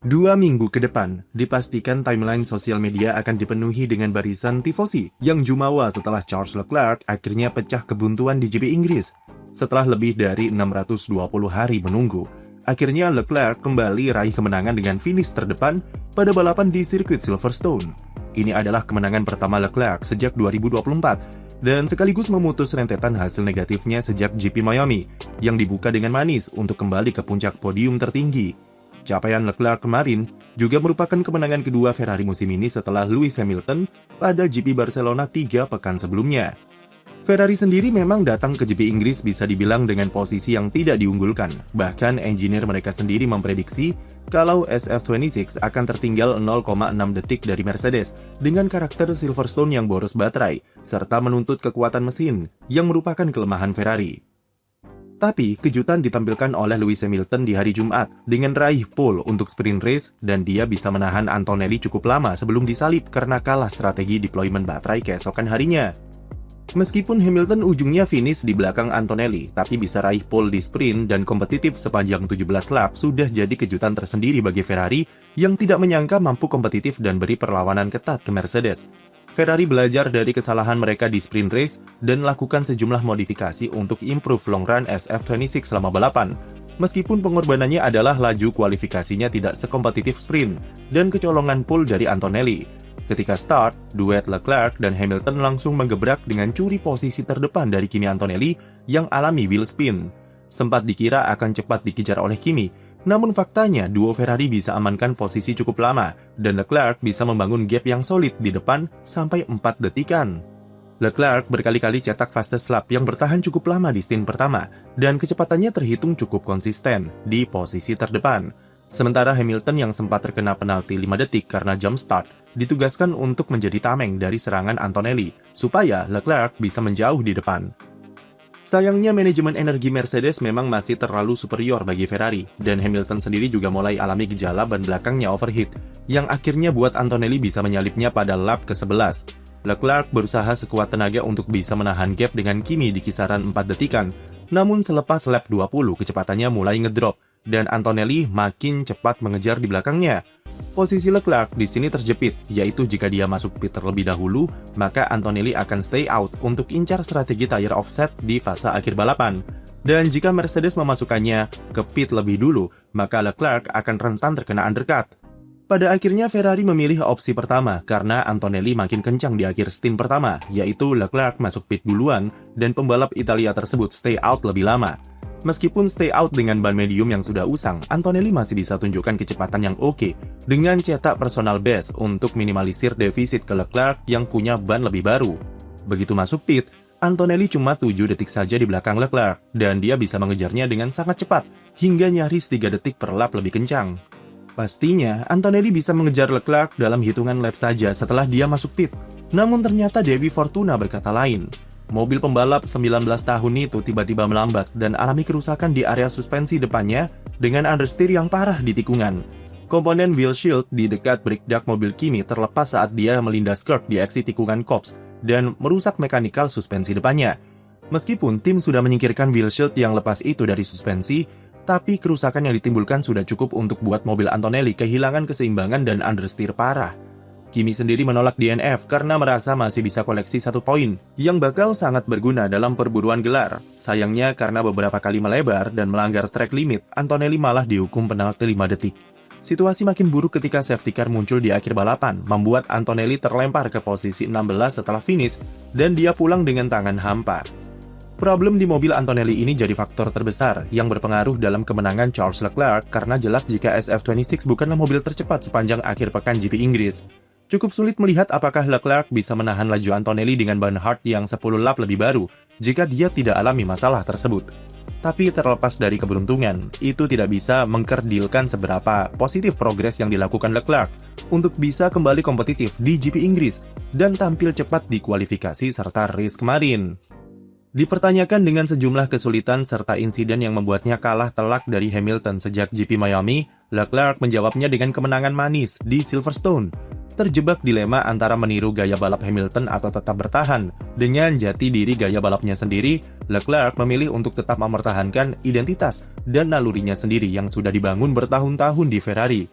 2 minggu ke depan, dipastikan timeline sosial media akan dipenuhi dengan barisan tifosi yang jumawa setelah Charles Leclerc akhirnya pecah kebuntuan di GP Inggris. Setelah lebih dari 620 hari menunggu, akhirnya Leclerc kembali raih kemenangan dengan finish terdepan pada balapan di sirkuit Silverstone. Ini adalah kemenangan pertama Leclerc sejak 2024 dan sekaligus memutus rentetan hasil negatifnya sejak GP Miami yang dibuka dengan manis untuk kembali ke puncak podium tertinggi. Capaian Leclerc kemarin juga merupakan kemenangan kedua Ferrari musim ini setelah Lewis Hamilton pada GP Barcelona 3 pekan sebelumnya. Ferrari sendiri memang datang ke GP Inggris bisa dibilang dengan posisi yang tidak diunggulkan. Bahkan engineer mereka sendiri memprediksi kalau SF26 akan tertinggal 0,6 detik dari Mercedes dengan karakter Silverstone yang boros baterai, serta menuntut kekuatan mesin yang merupakan kelemahan Ferrari. Tapi, kejutan ditampilkan oleh Lewis Hamilton di hari Jumat dengan raih pole untuk sprint race dan dia bisa menahan Antonelli cukup lama sebelum disalip karena kalah strategi deployment baterai keesokan harinya. Meskipun Hamilton ujungnya finish di belakang Antonelli, tapi bisa raih pole di sprint dan kompetitif sepanjang 17 lap sudah jadi kejutan tersendiri bagi Ferrari yang tidak menyangka mampu kompetitif dan beri perlawanan ketat ke Mercedes. Ferrari belajar dari kesalahan mereka di sprint race dan lakukan sejumlah modifikasi untuk improve long run SF26 selama balapan. Meskipun pengorbanannya adalah laju kualifikasinya tidak sekompetitif sprint dan kecolongan pole dari Antonelli. Ketika start, duet Leclerc dan Hamilton langsung menggebrak dengan curi posisi terdepan dari Kimi Antonelli yang alami wheel spin. Sempat dikira akan cepat dikejar oleh Kimi, namun faktanya duo Ferrari bisa amankan posisi cukup lama dan Leclerc bisa membangun gap yang solid di depan sampai 4 detikan. Leclerc berkali-kali cetak fastest lap yang bertahan cukup lama di stint pertama dan kecepatannya terhitung cukup konsisten di posisi terdepan. Sementara Hamilton yang sempat terkena penalti 5 detik karena jump start ditugaskan untuk menjadi tameng dari serangan Antonelli supaya Leclerc bisa menjauh di depan. Sayangnya manajemen energi Mercedes memang masih terlalu superior bagi Ferrari, dan Hamilton sendiri juga mulai alami gejala ban belakangnya overheat, yang akhirnya buat Antonelli bisa menyalipnya pada lap ke-11. Leclerc berusaha sekuat tenaga untuk bisa menahan gap dengan Kimi di kisaran 4 detikan, namun selepas lap 20 kecepatannya mulai ngedrop, dan Antonelli makin cepat mengejar di belakangnya. Posisi Leclerc di sini terjepit, yaitu jika dia masuk pit terlebih dahulu, maka Antonelli akan stay out untuk incar strategi tire offset di fase akhir balapan. Dan jika Mercedes memasukkannya ke pit lebih dulu, maka Leclerc akan rentan terkena undercut. Pada akhirnya Ferrari memilih opsi pertama karena Antonelli makin kencang di akhir stint pertama, yaitu Leclerc masuk pit duluan dan pembalap Italia tersebut stay out lebih lama. Meskipun stay out dengan ban medium yang sudah usang, Antonelli masih bisa tunjukkan kecepatan yang oke dengan cetak personal best untuk minimalisir defisit ke Leclerc yang punya ban lebih baru. Begitu masuk pit, Antonelli cuma 7 detik saja di belakang Leclerc dan dia bisa mengejarnya dengan sangat cepat hingga nyaris 3 detik per lap lebih kencang. Pastinya, Antonelli bisa mengejar Leclerc dalam hitungan lap saja setelah dia masuk pit. Namun ternyata Devi Fortuna berkata lain. Mobil pembalap 19 tahun itu tiba-tiba melambat dan alami kerusakan di area suspensi depannya dengan understeer yang parah di tikungan. Komponen wheel shield di dekat brake duct mobil Kimi terlepas saat dia melindas curb di exit tikungan Copse dan merusak mekanikal suspensi depannya. Meskipun tim sudah menyingkirkan wheel shield yang lepas itu dari suspensi, tapi kerusakan yang ditimbulkan sudah cukup untuk buat mobil Antonelli kehilangan keseimbangan dan understeer parah. Kimi sendiri menolak DNF karena merasa masih bisa koleksi 1 poin yang bakal sangat berguna dalam perburuan gelar. Sayangnya karena beberapa kali melebar dan melanggar track limit, Antonelli malah dihukum penalti 5 detik. Situasi makin buruk ketika safety car muncul di akhir balapan, membuat Antonelli terlempar ke posisi 16 setelah finish dan dia pulang dengan tangan hampa. Problem di mobil Antonelli ini jadi faktor terbesar yang berpengaruh dalam kemenangan Charles Leclerc karena jelas jika SF26 bukanlah mobil tercepat sepanjang akhir pekan GP Inggris. Cukup sulit melihat apakah Leclerc bisa menahan laju Antonelli dengan ban hard yang 10 lap lebih baru jika dia tidak alami masalah tersebut. Tapi terlepas dari keberuntungan, itu tidak bisa mengkerdilkan seberapa positif progres yang dilakukan Leclerc untuk bisa kembali kompetitif di GP Inggris dan tampil cepat di kualifikasi serta race kemarin. Dipertanyakan dengan sejumlah kesulitan serta insiden yang membuatnya kalah telak dari Hamilton sejak GP Miami, Leclerc menjawabnya dengan kemenangan manis di Silverstone. Terjebak dilema antara meniru gaya balap Hamilton atau tetap bertahan. Dengan jati diri gaya balapnya sendiri, Leclerc memilih untuk tetap mempertahankan identitas dan nalurinya sendiri yang sudah dibangun bertahun-tahun di Ferrari.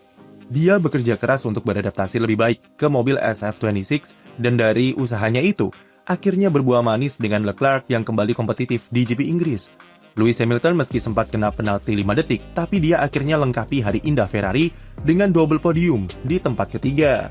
Dia bekerja keras untuk beradaptasi lebih baik ke mobil SF26 dan dari usahanya itu, akhirnya berbuah manis dengan Leclerc yang kembali kompetitif di GP Inggris. Lewis Hamilton meski sempat kena penalti 5 detik, tapi dia akhirnya lengkapi hari indah Ferrari dengan double podium di tempat ketiga.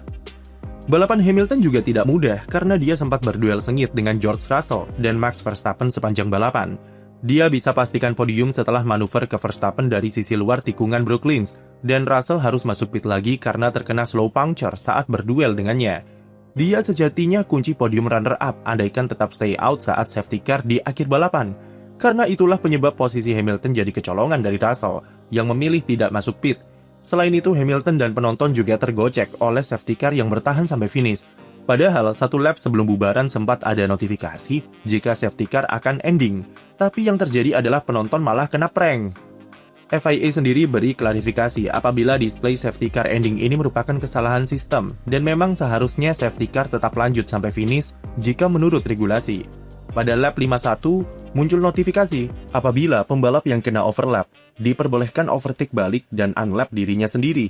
Balapan Hamilton juga tidak mudah karena dia sempat berduel sengit dengan George Russell dan Max Verstappen sepanjang balapan. Dia bisa pastikan podium setelah manuver ke Verstappen dari sisi luar tikungan Brooklands, dan Russell harus masuk pit lagi karena terkena slow puncture saat berduel dengannya. Dia sejatinya kunci podium runner-up andaikan tetap stay out saat safety car di akhir balapan. Karena itulah penyebab posisi Hamilton jadi kecolongan dari Russell, yang memilih tidak masuk pit. Selain itu, Hamilton dan penonton juga tergocek oleh safety car yang bertahan sampai finish. Padahal, satu lap sebelum bubaran sempat ada notifikasi jika safety car akan ending. Tapi yang terjadi adalah penonton malah kena prank. FIA sendiri beri klarifikasi apabila display safety car ending ini merupakan kesalahan sistem, dan memang seharusnya safety car tetap lanjut sampai finish jika menurut regulasi. Pada lap 51, muncul notifikasi apabila pembalap yang kena overlap diperbolehkan overtake balik dan unlap dirinya sendiri.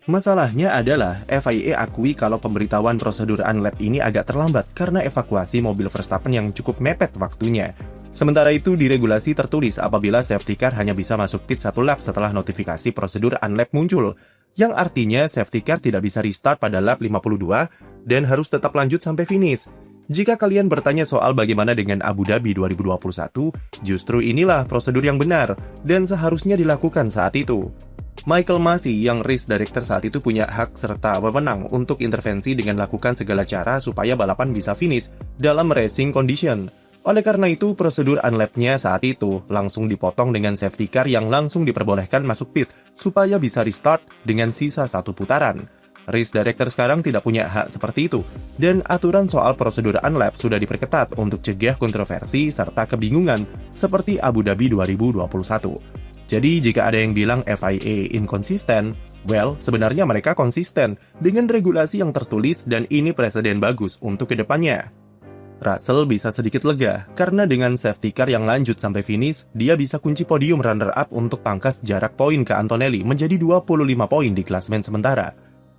Masalahnya adalah FIA akui kalau pemberitahuan prosedur unlap ini agak terlambat karena evakuasi mobil Verstappen yang cukup mepet waktunya. Sementara itu di regulasi tertulis apabila safety car hanya bisa masuk pit 1 lap setelah notifikasi prosedur unlap muncul, yang artinya safety car tidak bisa restart pada lap 52 dan harus tetap lanjut sampai finish. Jika kalian bertanya soal bagaimana dengan Abu Dhabi 2021, justru inilah prosedur yang benar dan seharusnya dilakukan saat itu. Michael Masi yang race director saat itu punya hak serta wewenang untuk intervensi dengan lakukan segala cara supaya balapan bisa finish dalam racing condition. Oleh karena itu, prosedur unlap-nya saat itu langsung dipotong dengan safety car yang langsung diperbolehkan masuk pit supaya bisa restart dengan sisa 1 putaran. Race director sekarang tidak punya hak seperti itu, dan aturan soal prosedur unlap sudah diperketat untuk cegah kontroversi serta kebingungan seperti Abu Dhabi 2021. Jadi jika ada yang bilang FIA inkonsisten, well, sebenarnya mereka konsisten dengan regulasi yang tertulis dan ini presiden bagus untuk kedepannya. Russell bisa sedikit lega, karena dengan safety car yang lanjut sampai finish, dia bisa kunci podium runner-up untuk pangkas jarak poin ke Antonelli menjadi 25 poin di klasemen sementara.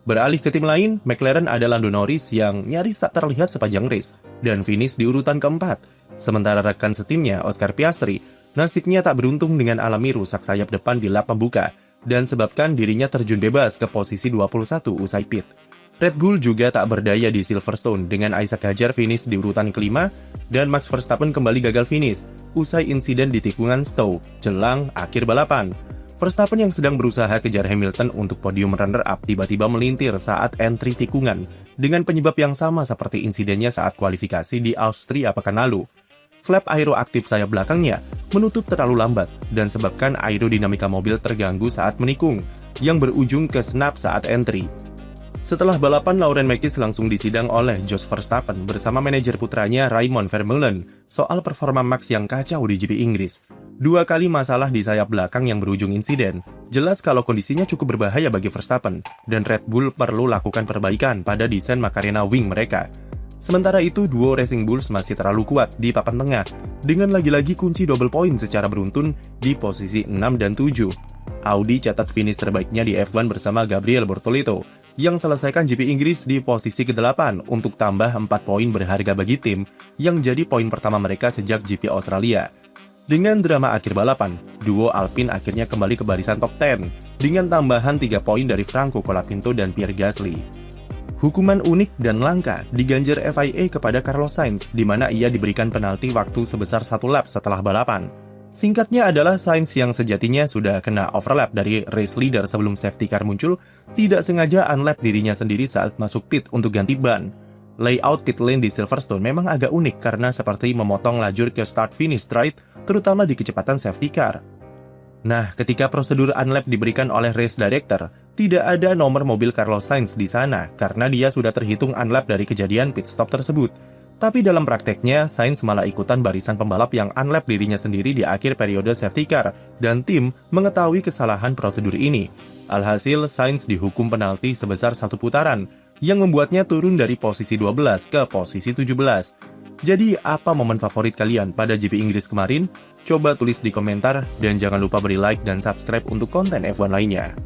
Beralih ke tim lain, McLaren ada Lando Norris yang nyaris tak terlihat sepanjang race, dan finish di urutan keempat. Sementara rekan setimnya, Oscar Piastri, nasibnya tak beruntung dengan alami rusak sayap depan di lap pembuka, dan sebabkan dirinya terjun bebas ke posisi 21 usai pit. Red Bull juga tak berdaya di Silverstone dengan Isaac Hadjar finish di urutan kelima, dan Max Verstappen kembali gagal finish, usai insiden di tikungan Stowe, jelang akhir balapan. Verstappen yang sedang berusaha kejar Hamilton untuk podium runner-up tiba-tiba melintir saat entry tikungan, dengan penyebab yang sama seperti insidennya saat kualifikasi di Austria pekan lalu. Flap aeroaktif sayap belakangnya menutup terlalu lambat, dan sebabkan aerodinamika mobil terganggu saat menikung, yang berujung ke snap saat entry. Setelah balapan, Lauren Makis langsung disidang oleh Jos Verstappen bersama manajer putranya Raymond Vermeulen soal performa Max yang kacau di GP Inggris. 2 kali masalah di sayap belakang yang berujung insiden. Jelas kalau kondisinya cukup berbahaya bagi Verstappen, dan Red Bull perlu lakukan perbaikan pada desain Macarena wing mereka. Sementara itu, duo Racing Bulls masih terlalu kuat di papan tengah, dengan lagi-lagi kunci double point secara beruntun di posisi 6 dan 7. Audi catat finish terbaiknya di F1 bersama Gabriel Bortoleto, yang selesaikan GP Inggris di posisi ke-8 untuk tambah 4 poin berharga bagi tim, yang jadi poin pertama mereka sejak GP Australia. Dengan drama akhir balapan, duo Alpine akhirnya kembali ke barisan top 10, dengan tambahan 3 poin dari Franco Colapinto dan Pierre Gasly. Hukuman unik dan langka diganjar FIA kepada Carlos Sainz, di mana ia diberikan penalti waktu sebesar 1 lap setelah balapan. Singkatnya adalah Sainz yang sejatinya sudah kena overlap dari race leader sebelum safety car muncul, tidak sengaja unlap dirinya sendiri saat masuk pit untuk ganti ban. Layout pit lane di Silverstone memang agak unik karena seperti memotong lajur ke start-finish straight, terutama di kecepatan safety car. Nah, ketika prosedur unlap diberikan oleh race director, tidak ada nomor mobil Carlos Sainz di sana karena dia sudah terhitung unlap dari kejadian pit stop tersebut. Tapi dalam prakteknya, Sainz malah ikutan barisan pembalap yang unlap dirinya sendiri di akhir periode safety car, dan tim mengetahui kesalahan prosedur ini. Alhasil, Sainz dihukum penalti sebesar 1 putaran, yang membuatnya turun dari posisi 12 ke posisi 17. Jadi, apa momen favorit kalian pada GP Inggris kemarin? Coba tulis di komentar, dan jangan lupa beri like dan subscribe untuk konten F1 lainnya.